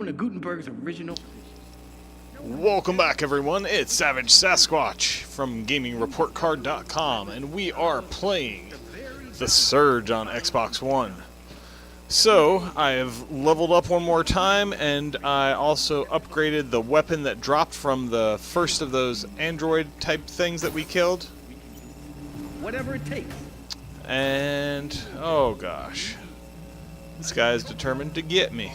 to Gutenberg's original. Welcome back, everyone. It's Savage Sasquatch from GamingReportCard.com, and we are playing The Surge on Xbox One. So, I have leveled up one more time, and I also upgraded the weapon that dropped from the first of those android-type things that we killed. Whatever it takes. And, oh gosh, this guy is determined to get me.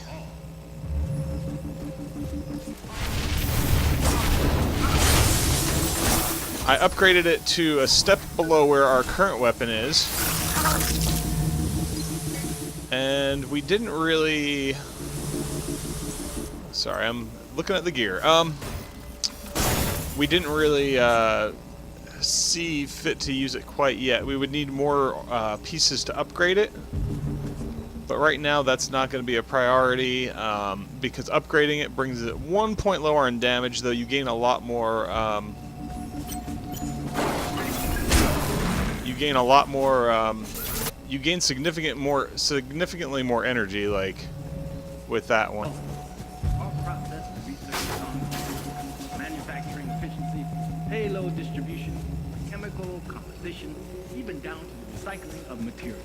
I upgraded it to a step below where our current weapon is. And we didn't really... Sorry, I'm looking at the gear. We didn't really see fit to use it quite yet. We would need more pieces to upgrade it. But right now that's not going to be a priority because upgrading it brings it 1 point lower in damage, though you gain a lot more... you gain significantly more energy, like with that one. Our process to research on manufacturing efficiency, payload distribution, chemical composition, even down to the recycling of materials.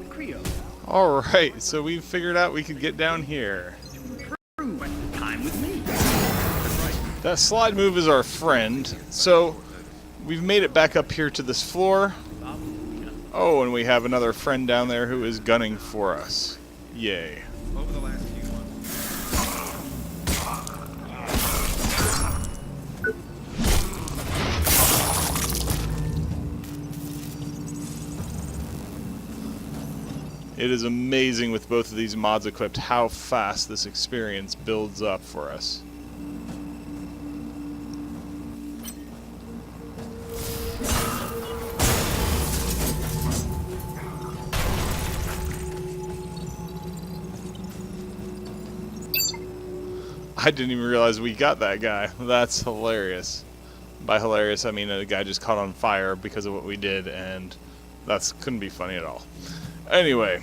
Creo. Alright, so we figured out we could get down here. Improve the time with me. That slide move is our friend, so we've made it back up here to this floor. Oh, and we have another friend down there who is gunning for us. Yay. Over the last few months. It is amazing with both of these mods equipped how fast this experience builds up for us. I didn't even realize we got that guy. That's hilarious. By hilarious, I mean a guy just caught on fire because of what we did, and that couldn't be funny at all. Anyway.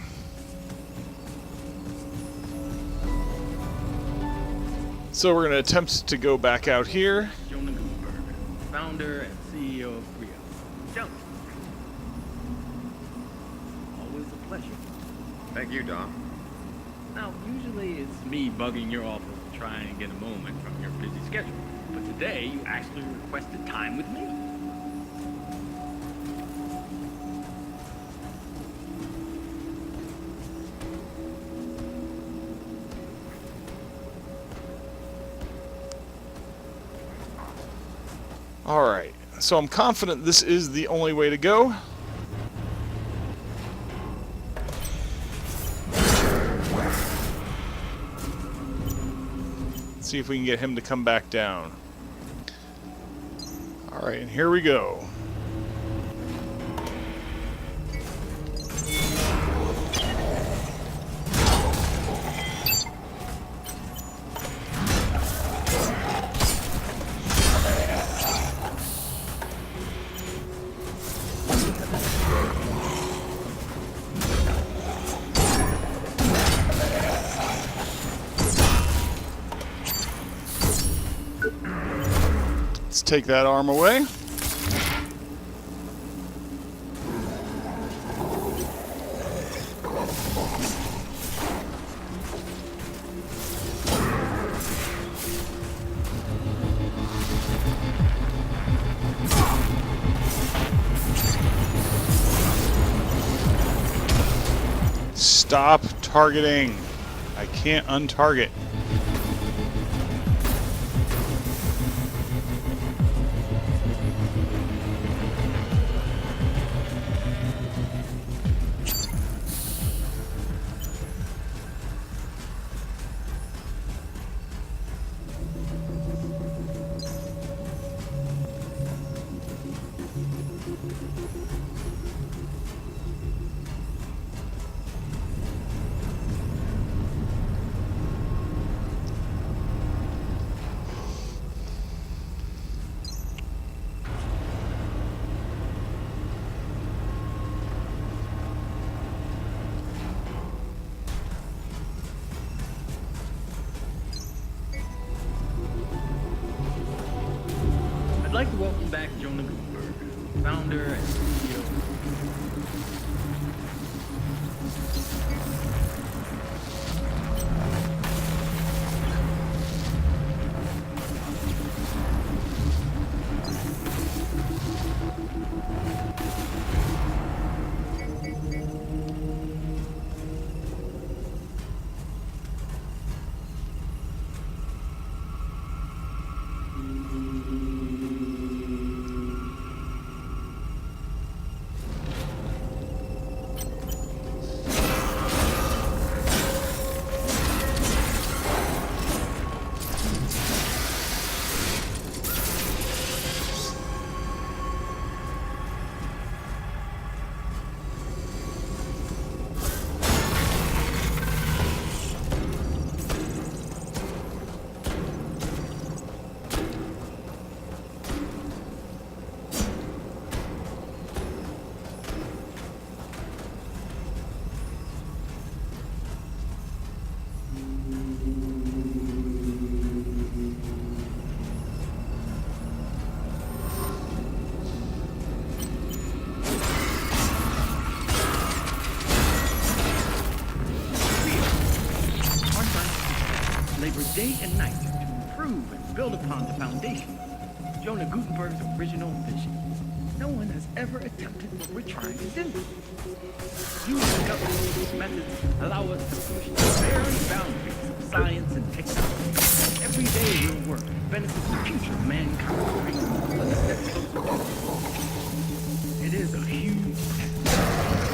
So we're going to attempt to go back out here. Jonah Gutenberg, founder and CEO of Creo. Jonah. Always a pleasure. Thank you, Dom. Now, usually it's me bugging your office to try and get a moment from your busy schedule. But today, you actually requested time with me. Alright, so I'm confident this is the only way to go. See if we can get him to come back down. Alright, and here we go. Let's take that arm away. Stop targeting. I can't untarget. like to welcome back Jonah Gutenberg, founder and CEO. Labor day and night to improve and build upon the foundation of Jonah Gutenberg's original vision. No one has ever attempted what we're trying to do. You discover these methods allow us to push the very boundaries of science and technology. Every day your work benefits the future of mankind, bringing us a step closer to it. It is a huge task.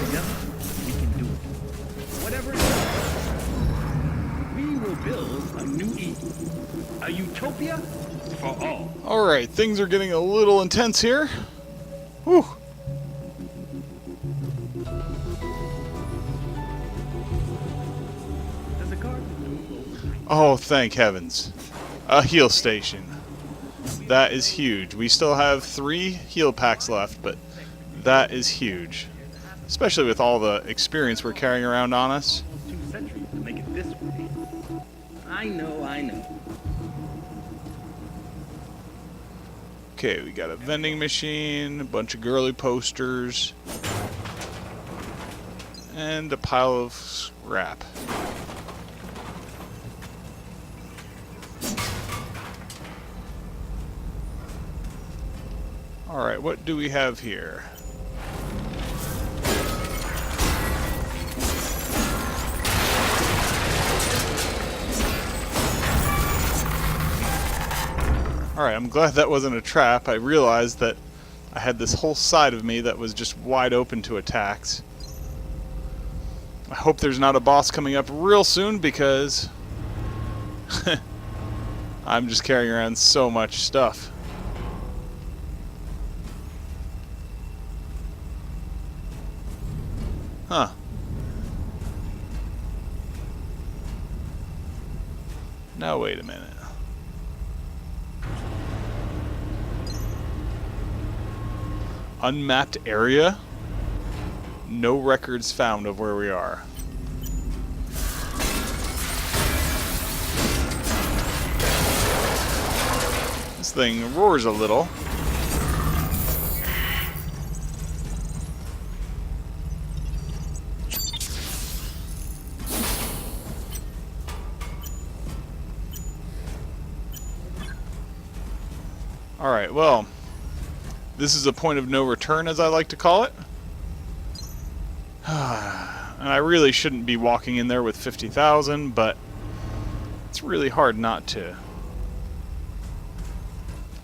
Together, we can do it. Whatever it is, we will build a new Eden, a utopia for all. Alright, things are getting a little intense here. Whew. Does a guard move overnight? Oh, thank heavens. A heal station. That is huge. We still have 3 heal packs left, but that is huge. Especially with all the experience we're carrying around on us. Almost 2 centuries to make it this way. I know, I know. Okay, we got a vending machine, a bunch of girly posters, and a pile of scrap. Alright, what do we have here? Alright, I'm glad that wasn't a trap. I realized that I had this whole side of me that was just wide open to attacks. I hope there's not a boss coming up real soon because I'm just carrying around so much stuff. Huh. Now wait a minute. Unmapped area? No records found of where we are. This thing roars a little. Alright, well, this is a point of no return, as I like to call it. And I really shouldn't be walking in there with 50,000, but it's really hard not to.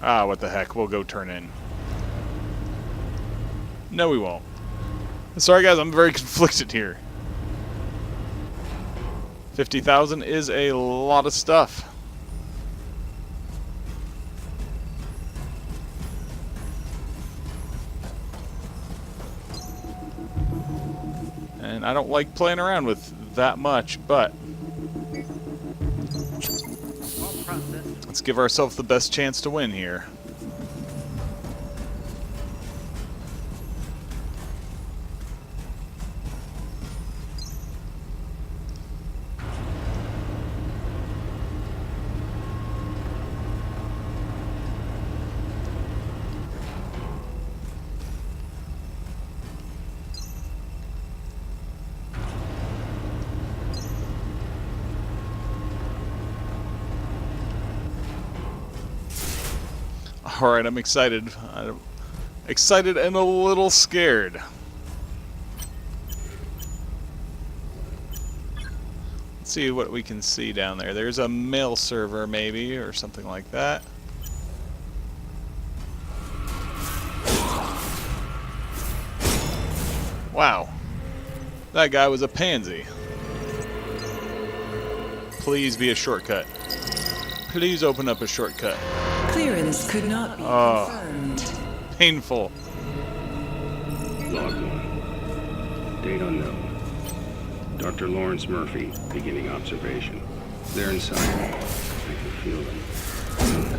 Ah, what the heck, we'll go turn in. No, we won't. Sorry guys, I'm very conflicted here. 50,000 is a lot of stuff. And I don't like playing around with that much, but let's give ourselves the best chance to win here. Alright, I'm excited. I'm excited and a little scared. Let's see what we can see down there. There's a mail server, maybe, or something like that. Wow. That guy was a pansy. Please be a shortcut. Please open up a shortcut. Clearance could not be confirmed. Painful. Log 1. Date unknown. Dr. Lawrence Murphy, beginning observation. They're inside me. I can feel them.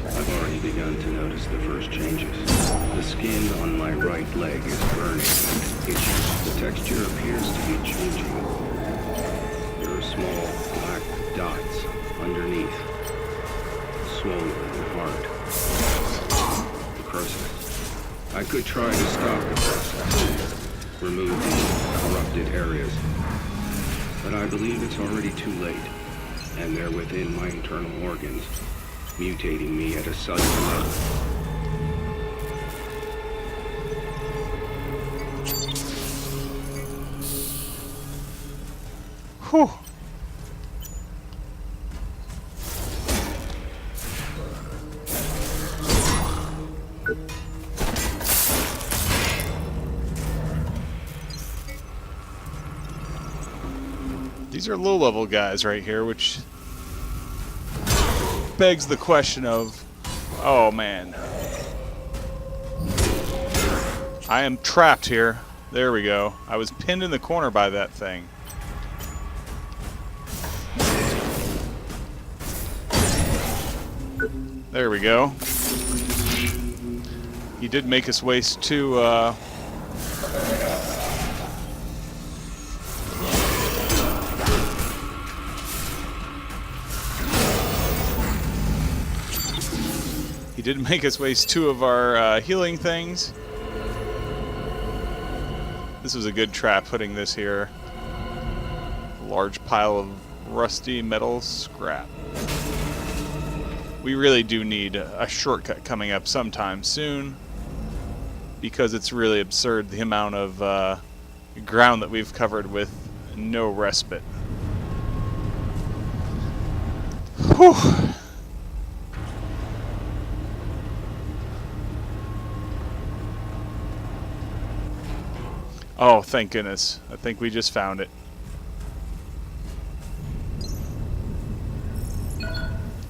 I've already begun to notice the first changes. The skin on my right leg is burning and itching. The texture appears to be changing. There are small black dots underneath. Swollen and hard. The process. I could try to stop the process. Remove the corrupted areas. But I believe it's already too late. And they're within my internal organs, mutating me at a cellular level. Whew. These are low-level guys right here, which begs the question of, oh man, I am trapped here. There we go. I was pinned in the corner by that thing. There we go. He did make us waste two, He did make us waste two of our healing things. This was a good trap, putting this here. A large pile of rusty metal scrap. We really do need a shortcut coming up sometime soon, because it's really absurd the amount of ground that we've covered with no respite. Whew. Oh, thank goodness. I think we just found it.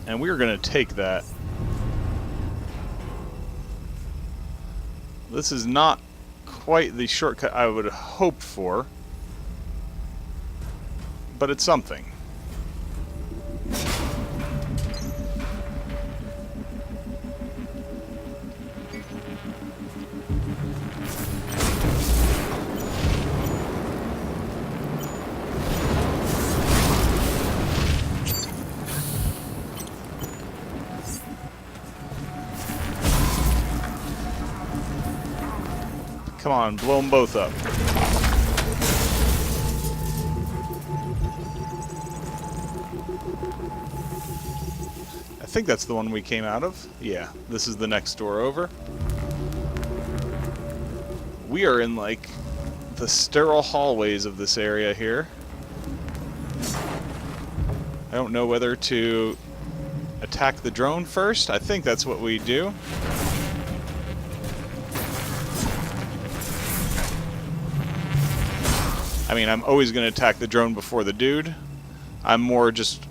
And we're going to take that. This is not quite the shortcut I would have hoped for, but it's something. Come on, blow them both up. I think that's the one we came out of. Yeah, this is the next door over. We are in, like, the sterile hallways of this area here. I don't know whether to attack the drone first. I think that's what we do. I mean, I'm always going to attack the drone before the dude. I'm more just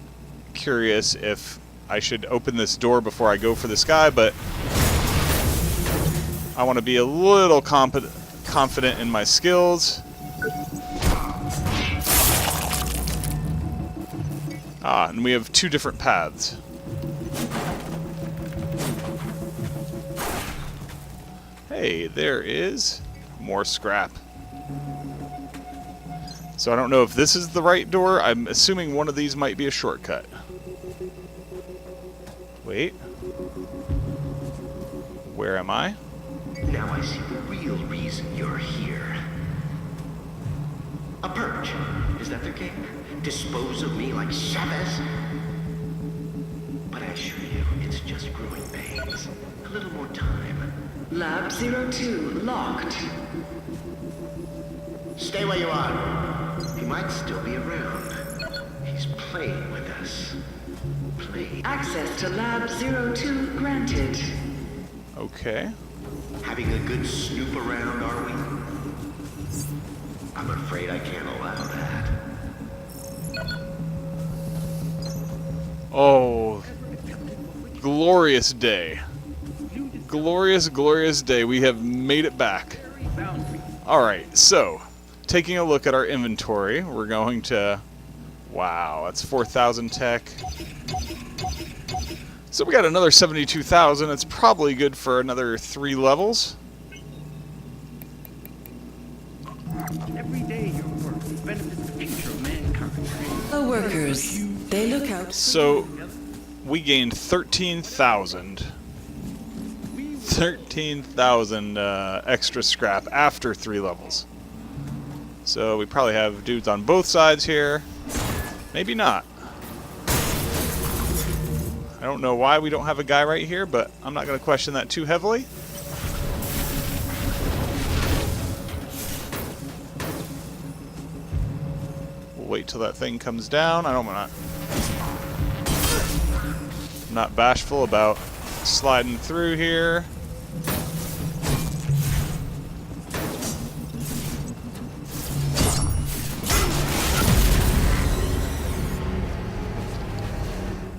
curious if I should open this door before I go for this guy, but I want to be a little confident in my skills. Ah, and we have two different paths. Hey, there is more scrap. So I don't know if this is the right door. I'm assuming one of these might be a shortcut. Wait. Where am I? Now I see the real reason you're here. A purge. Is that their game? Dispose of me like Chavez? But I assure you, it's just growing pains. A little more time. Lab 02 locked. Stay where you are. He might still be around. He's playing with us. Playing. Access to Lab 02 granted. Okay. Having a good snoop around, are we? I'm afraid I can't allow that. Oh, glorious day. Glorious, glorious day. We have made it back. Alright, so, taking a look at our inventory, we're going to... Wow, that's 4,000 tech. So we got another 72,000. It's probably good for another 3 levels. Every day your work benefits the future of mankind. The workers, they look out. So, we gained 13,000. 13,000 extra scrap after 3 levels. So we probably have dudes on both sides here. Maybe not. I don't know why we don't have a guy right here, but I'm not going to question that too heavily. We'll wait till that thing comes down. I'm not bashful about sliding through here.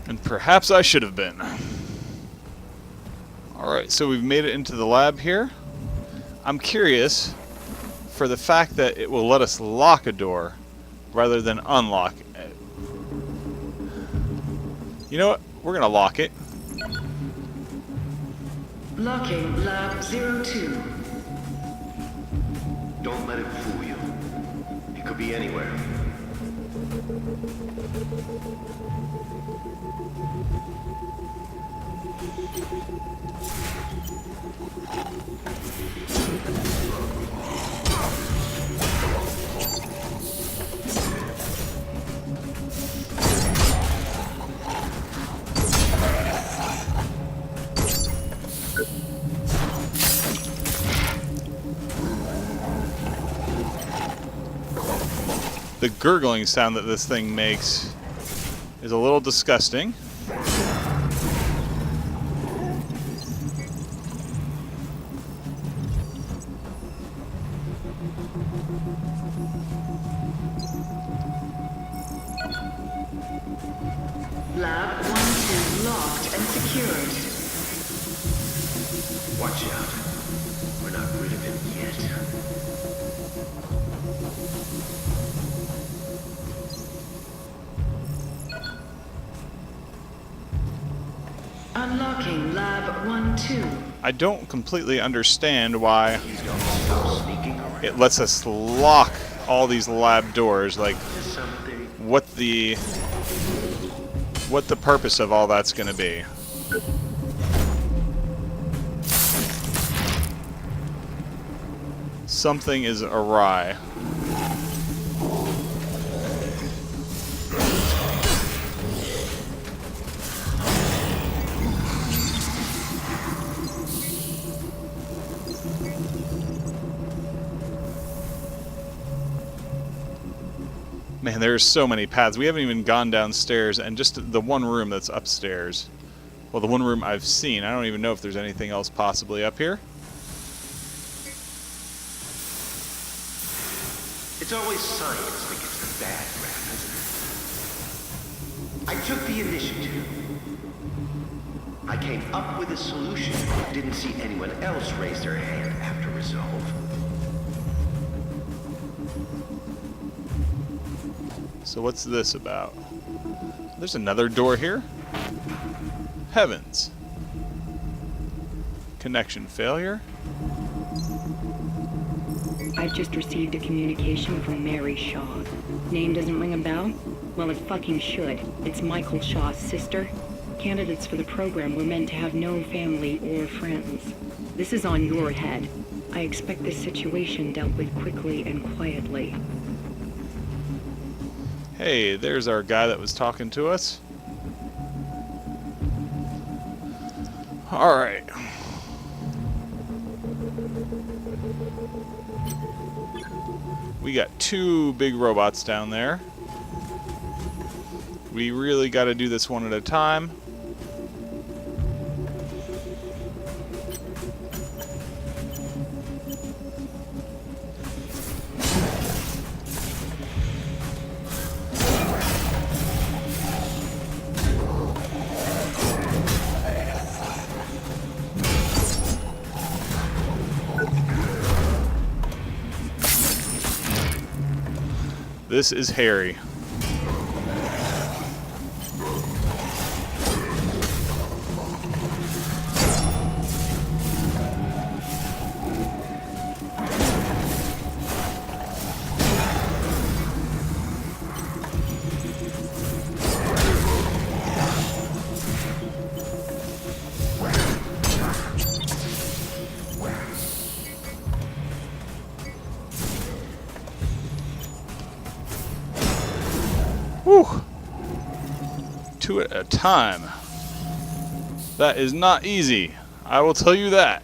And perhaps I should have been. Alright, so we've made it into the lab here. I'm curious for the fact that it will let us lock a door rather than unlock it. You know what? We're gonna lock it. Locking Lab 02. Don't let it fool you. It could be anywhere. The gurgling sound that this thing makes is a little disgusting. Lab 12 locked and secured. Watch out. We're not rid of him yet. Unlocking Lab 12. I don't completely understand why He's gonna stop sneaking around. it lets us lock all these lab doors. Like, Something. what the purpose of all that's going to be. Something is awry. Man, there's so many paths. We haven't even gone downstairs, and just the one room that's upstairs. Well, the one room I've seen. I don't even know if there's anything else possibly up here. It's always science that gets the bad rap, isn't it? I took the initiative. I came up with a solution. Didn't see anyone else raise their hand after resolve. So what's this about? There's another door here. Heavens. Connection failure. I've just received a communication from Mary Shaw. Name doesn't ring a bell? Well, it fucking should. It's Michael Shaw's sister. Candidates for the program were meant to have no family or friends. This is on your head. I expect this situation dealt with quickly and quietly. Hey, there's our guy that was talking to us. Alright. We got 2 big robots down there. We really got to do this one at a time. This is hairy. Whew. 2 at a time. That is not easy. I will tell you that.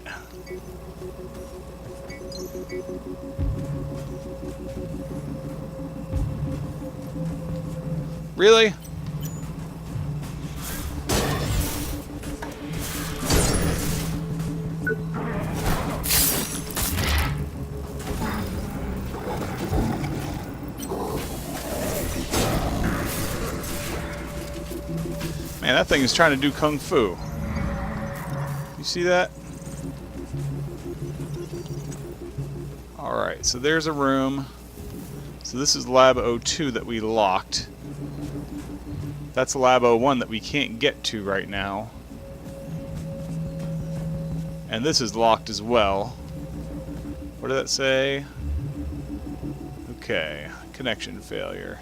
Really? Man, that thing is trying to do kung fu. You see that? Alright, so there's a room. So this is Lab 02 that we locked. That's Lab 01 that we can't get to right now. And this is locked as well. What did that say? Okay, connection failure.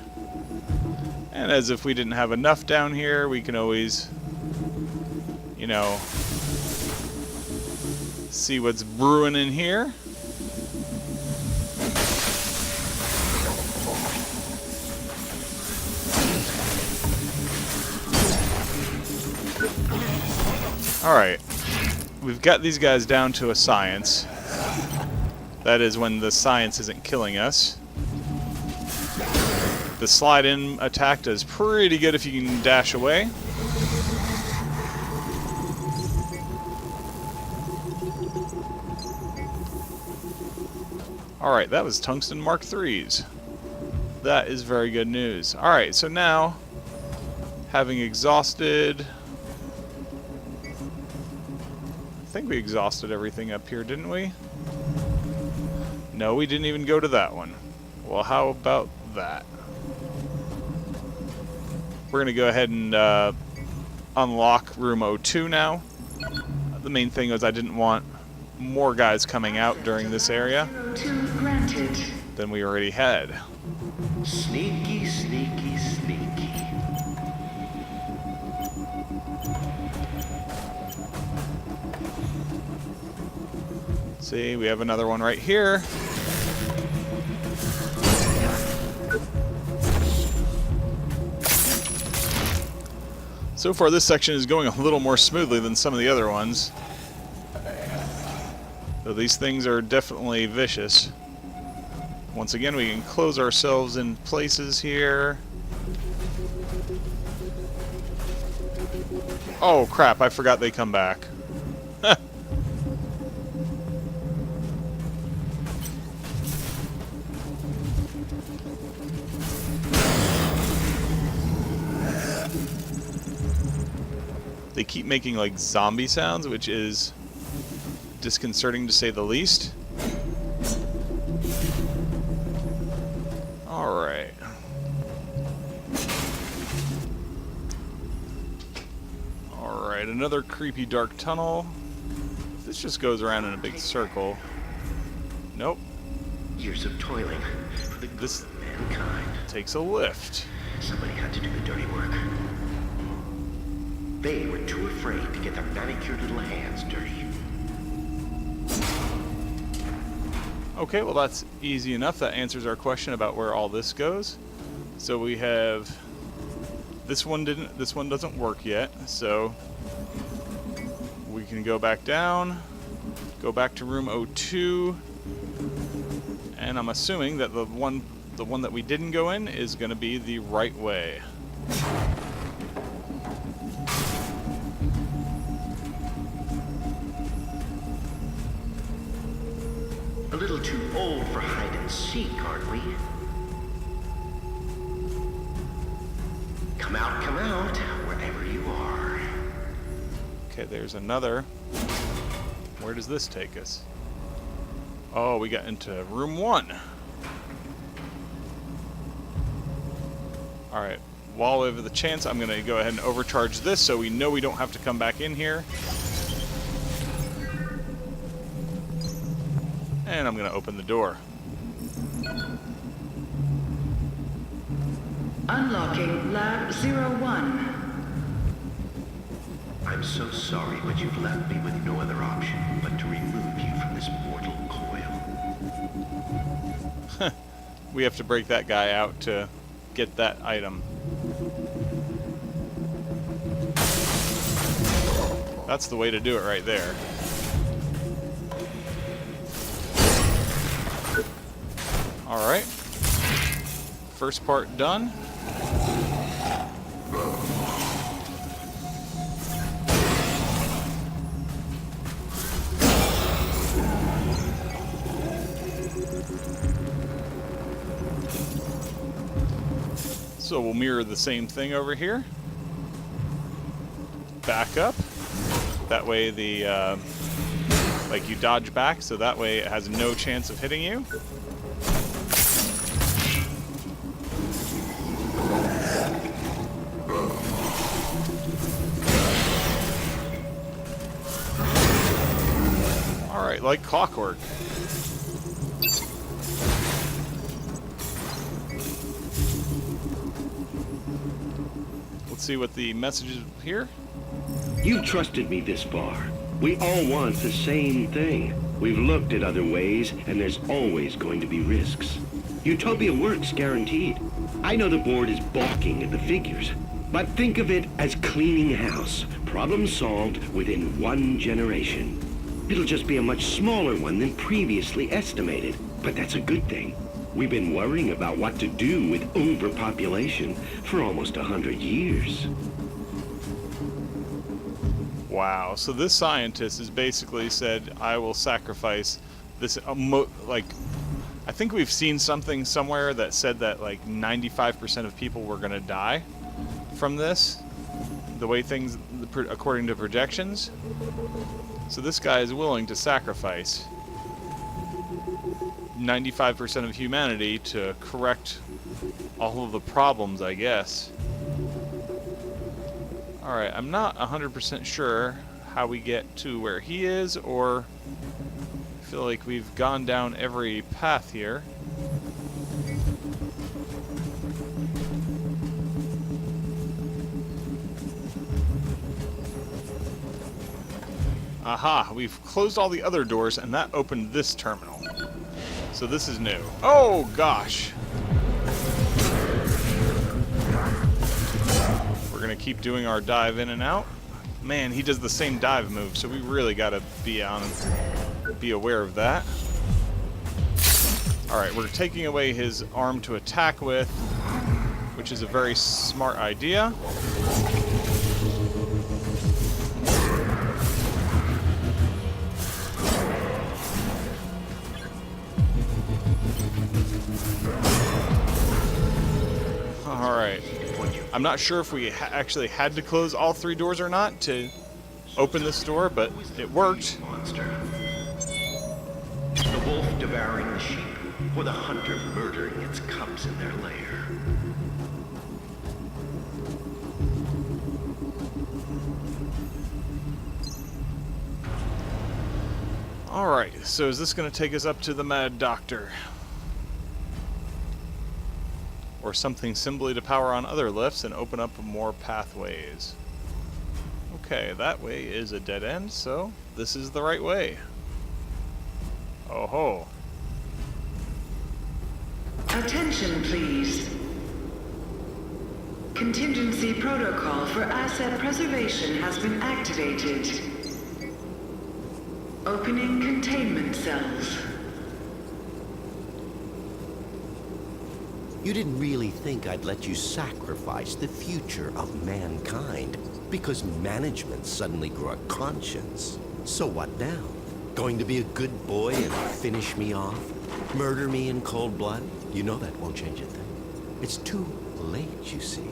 And as if we didn't have enough down here, we can always, you know, see what's brewing in here. Alright, we've got these guys down to a science. That is when the science isn't killing us. The slide-in attack does pretty good if you can dash away. Alright, that was Tungsten Mark IIIs. That is very good news. Alright, so now, having exhausted... I think we exhausted everything up here, didn't we? No, we didn't even go to that one. Well, how about that? We're going to go ahead and unlock room 02 now. The main thing was I didn't want more guys coming out during this area than we already had. Sneaky, sneaky, sneaky. See, we have another one right here. So far, this section is going a little more smoothly than some of the other ones. Though these things are definitely vicious. Once again, we can close ourselves in places here. Oh crap, I forgot they come back. They keep making like zombie sounds, which is disconcerting to say the least. Alright. Alright, another creepy dark tunnel. This just goes around in a big circle. Nope. Years of toiling for the good This of mankind. takes a lift. Somebody had to do the dirty work. They were too afraid to get their manicured little hands dirty. Okay, well that's easy enough. That answers our question about where all this goes. So we have this one doesn't work yet, so we can go back down, go back to room 02, And I'm assuming that the one that we didn't go in is going to be the right way. A little too old for hide and seek, aren't we? Come out, wherever you are. Okay, there's another. Where does this take us? Oh, we got into room 1. Alright, while we have the chance, I'm going to go ahead and overcharge this so we know we don't have to come back in here. And I'm going to open the door. Unlocking Lab 01. I'm so sorry, but you've left me with no other option but to remove you from this mortal coil. We have to break that guy out to get that item. That's the way to do it right there. Alright. First part done. So we'll mirror the same thing over here. Back up. That way the, like you dodge back, so that way it has no chance of hitting you. Alright, like clockwork. Let's see what the message is here. You've trusted me this far. We all want the same thing. We've looked at other ways, and there's always going to be risks. Utopia works, guaranteed. I know the board is balking at the figures, but think of it as cleaning house. Problem solved within 1 generation. It'll just be a much smaller one than previously estimated, but that's a good thing. We've been worrying about what to do with overpopulation for almost 100 years. Wow, so this scientist has basically said, I will sacrifice this, like, I think we've seen something somewhere that said that like 95% of people were going to die from this, the way things, according to projections. So this guy is willing to sacrifice 95% of humanity to correct all of the problems, I guess. Alright, I'm not 100% sure how we get to where he is, or I feel like we've gone down every path here. Aha, we've closed all the other doors and that opened this terminal. So this is new. Oh gosh! We're gonna keep doing our dive in and out. Man, he does the same dive move, so we really gotta be aware of that. Alright, we're taking away his arm to attack with, which is a very smart idea. Alright. I'm not sure if we actually had to close all 3 doors or not to open this door, but it worked. Monster. The wolf devouring the sheep, or the hunter murdering its cubs in their lair. Alright, so is this going to take us up to the Mad Doctor? Or something simply to power on other lifts and open up more pathways? Okay, that way is a dead end, so this is the right way. Oh ho. Attention, please. Contingency protocol for asset preservation has been activated. Opening containment cells. You didn't really think I'd let you sacrifice the future of mankind because management suddenly grew a conscience. So what now? Going to be a good boy and finish me off? Murder me in cold blood? You know that won't change a thing. It's too late, you see.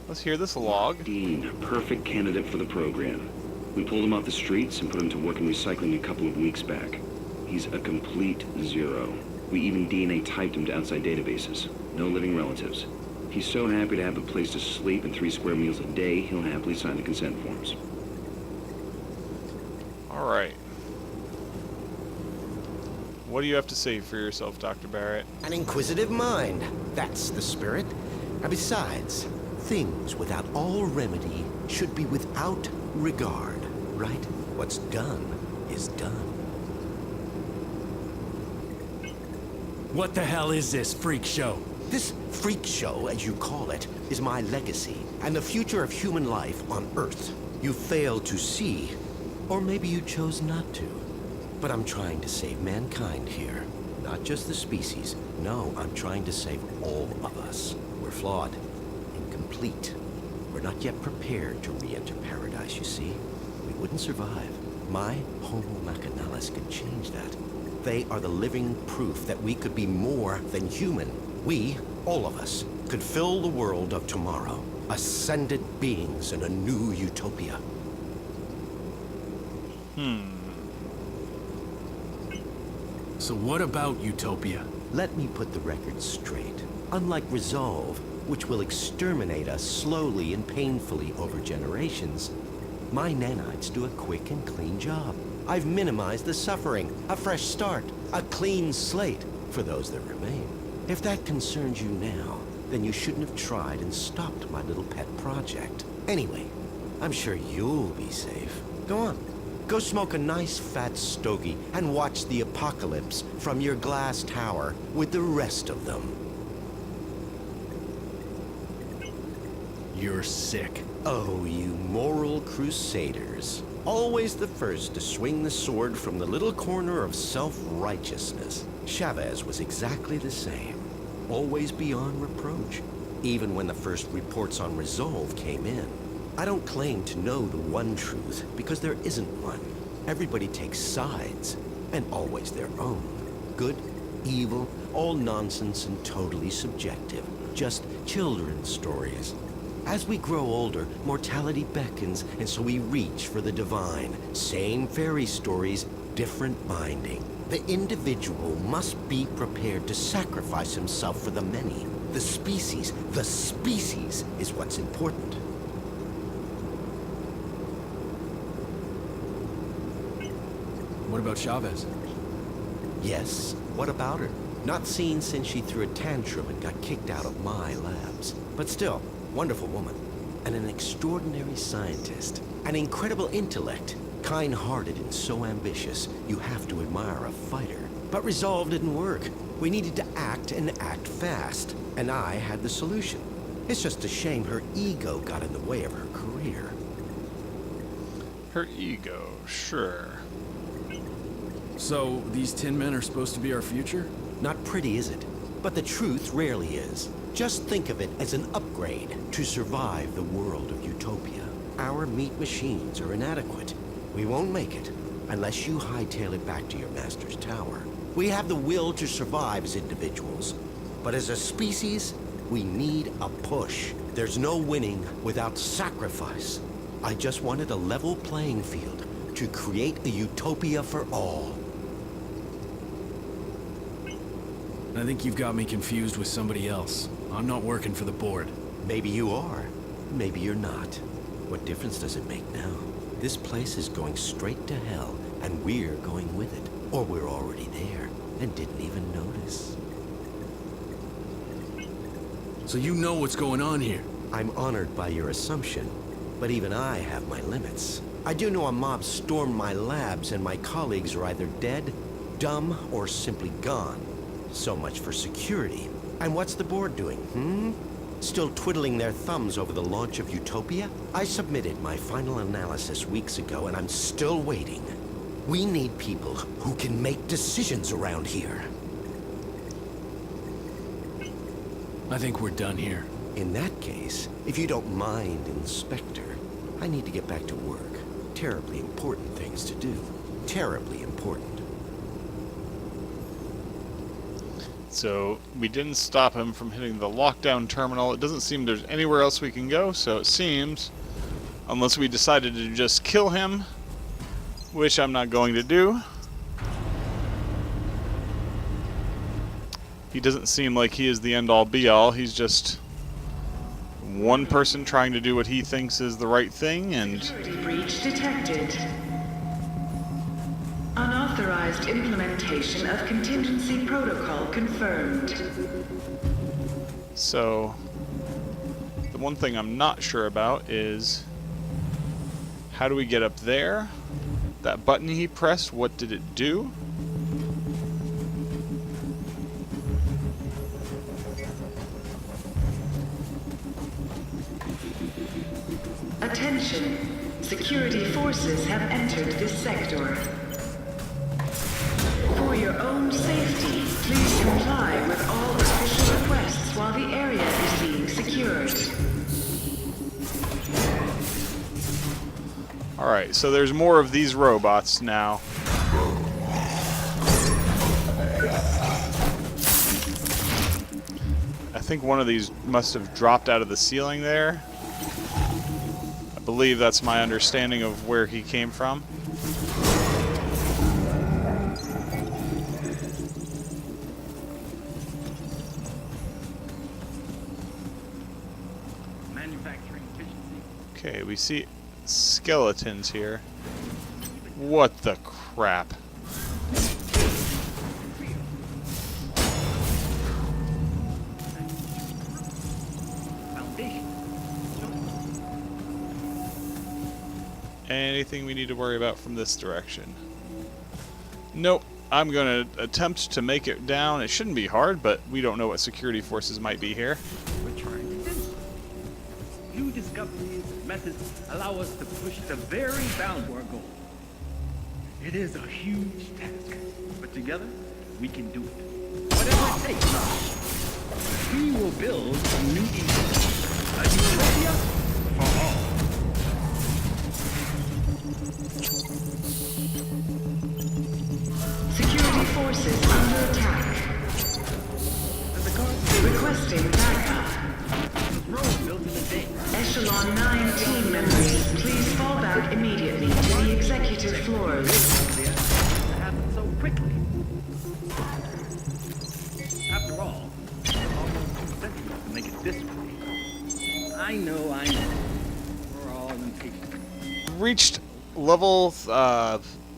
Let's hear this log. Dean, a perfect candidate for the program. We pulled him off the streets and put him to work in recycling a couple of weeks back. He's a complete zero. We even DNA typed him to outside databases. No living relatives. He's so happy to have a place to sleep and 3 square meals a day, he'll happily sign the consent forms. All right. What do you have to say for yourself, Dr. Barrett? An inquisitive mind. That's the spirit. And besides, things without all remedy should be without regard, right? What's done is done. What the hell is this freak show? This freak show, as you call it, is my legacy and the future of human life on Earth. You failed to see, or maybe you chose not to. But I'm trying to save mankind here. Not just the species. No, I'm trying to save all of us. We're flawed, incomplete. We're not yet prepared to re-enter paradise, you see. We wouldn't survive. My Homo machinalis could change that. They are the living proof that we could be more than human. We, all of us, could fill the world of tomorrow. Ascended beings in a new utopia. So what about utopia? Let me put the record straight. Unlike Resolve, which will exterminate us slowly and painfully over generations, my nanites do a quick and clean job. I've minimized the suffering, a fresh start, a clean slate for those that remain. If that concerns you now, then you shouldn't have tried and stopped my little pet project. Anyway, I'm sure you'll be safe. Go on. Go smoke a nice fat stogie and watch the apocalypse from your glass tower with the rest of them. You're sick. Oh, you moral crusaders. Always the first to swing the sword from the little corner of self-righteousness. Chavez was exactly the same. Always beyond reproach. Even when the first reports on Resolve came in. I don't claim to know the one truth, because there isn't one. Everybody takes sides, and always their own. Good, evil, all nonsense and totally subjective. Just children's stories. As we grow older, mortality beckons, and so we reach for the divine. Same fairy stories, different binding. The individual must be prepared to sacrifice himself for the many. The species is what's important. What about Chavez? Yes, what about her? Not seen since she threw a tantrum and got kicked out of my labs. But still, wonderful woman. And an extraordinary scientist. An incredible intellect. Kind-hearted and so ambitious, you have to admire a fighter. But Resolve didn't work. We needed to act and act fast. And I had the solution. It's just a shame her ego got in the way of her career. Her ego, sure. So, these Tin Men are supposed to be our future? Not pretty, is it? But the truth rarely is. Just think of it as an upgrade to survive the world of utopia. Our meat machines are inadequate. We won't make it unless you hightail it back to your master's tower. We have the will to survive as individuals, but as a species, we need a push. There's no winning without sacrifice. I just wanted a level playing field to create a utopia for all. I think you've got me confused with somebody else. I'm not working for the board. Maybe you are. Maybe you're not. What difference does it make now? This place is going straight to hell, and we're going with it. Or we're already there, and didn't even notice. So you know what's going on here? I'm honored by your assumption, but even I have my limits. I do know a mob stormed my labs, and my colleagues are either dead, dumb, or simply gone. So much for security. And what's the board doing, Still twiddling their thumbs over the launch of Utopia? I submitted my final analysis weeks ago, and I'm still waiting. We need people who can make decisions around here. I think we're done here. In that case, if you don't mind, Inspector, I need to get back to work. Terribly important things to do. Terribly important. So we didn't stop him from hitting the lockdown terminal. It doesn't seem there's anywhere else we can go, so it seems, unless we decided to just kill him, which I'm not going to do. He doesn't seem like he is the end-all be-all. He's just one person trying to do what he thinks is the right thing, and... Security breach detected. Unauthorized implementation of contingency protocol confirmed. So, the one thing I'm not sure about is... how do we get up there? That button he pressed, what did it do? Attention. Security forces have entered this sector. For your own safety, please comply with all official requests while the area is being secured. Alright, so there's more of these robots now. I think one of these must have dropped out of the ceiling there. I believe that's my understanding of where he came from. Manufacturing efficiency. Okay, we see skeletons here. What the crap? Foundation. Anything we need to worry about from this direction? Nope. I'm going to attempt to make it down. It shouldn't be hard, but we don't know what security forces might be here. We're trying to do. New discoveries and methods allow us to push the very bound of our goal. It is a huge task, but together we can do it. Whatever it takes, we will build a new Eden, a utopia for all. Security forces under attack. Requesting backup. Road built in a day. Echelon 9 team members, please fall back immediately to the executive floors. It happened so quickly. After all, it took almost 2 centuries to make it this way. I know. We're all impatient. Reached level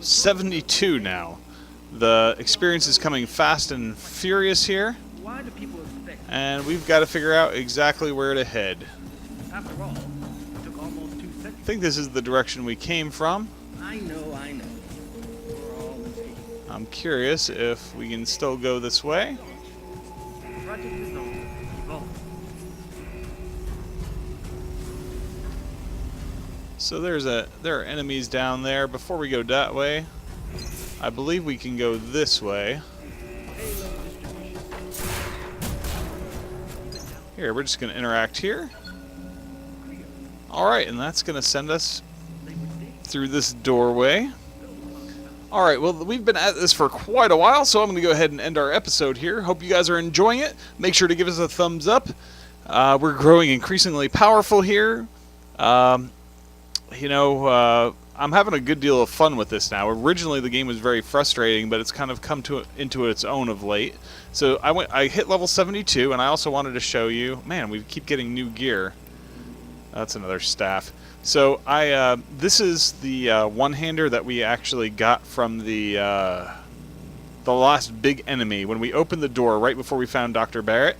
72 now. The experience is coming fast and furious here, Why do people expect? and we've got to figure out exactly where to head. After all, it took almost 2 centuries. I think this is the direction we came from. I know. We're all impatient. I'm curious if we can still go this way. Project is on. Evolve. So there are enemies down there. Before we go that way, I believe we can go this way. Here, we're just going to interact here. Alright, and that's going to send us through this doorway. Alright, well, we've been at this for quite a while, so I'm going to go ahead and end our episode here. Hope you guys are enjoying it. Make sure to give us a thumbs up. We're growing increasingly powerful here. I'm having a good deal of fun with this now. Originally, the game was very frustrating, but it's kind of come into its own of late. So I hit level 72, and I also wanted to show you. Man, we keep getting new gear. That's another staff. So this is the one-hander that we actually got from the last big enemy when we opened the door right before we found Dr. Barrett.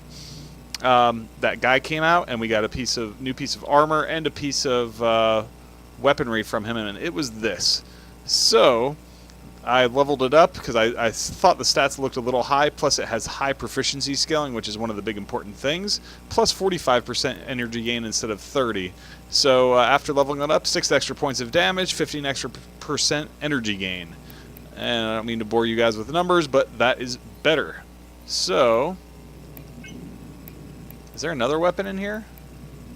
That guy came out, and we got a new piece of armor and a piece of weaponry from him, and it was this. So I leveled it up because I thought the stats looked a little high, plus it has high proficiency scaling, which is one of the big important things, plus 45% energy gain instead of 30. So after leveling it up, 6 extra points of damage, 15 extra % energy gain. And I don't mean to bore you guys with the numbers, but that is better. So, is there another weapon in here?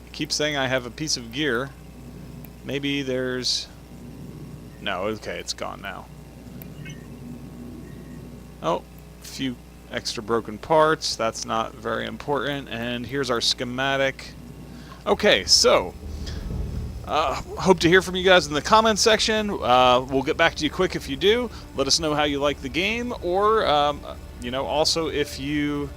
It keeps saying I have a piece of gear. Maybe there's... No, okay, it's gone now. Oh, a few extra broken parts. That's not very important. And here's our schematic. Okay, so... hope to hear from you guys in the comments section. We'll get back to you quick if you do. Let us know how you like the game, or also if you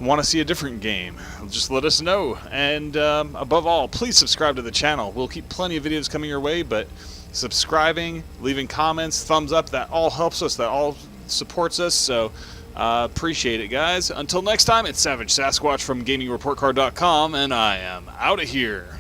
want to see a different game, just let us know. And above all, please subscribe to the channel. We'll keep plenty of videos coming your way, but subscribing, leaving comments, thumbs up, that all helps us, that all supports us. So appreciate it, guys. Until next time, it's Savage Sasquatch from GamingReportCard.com, and I am out of here.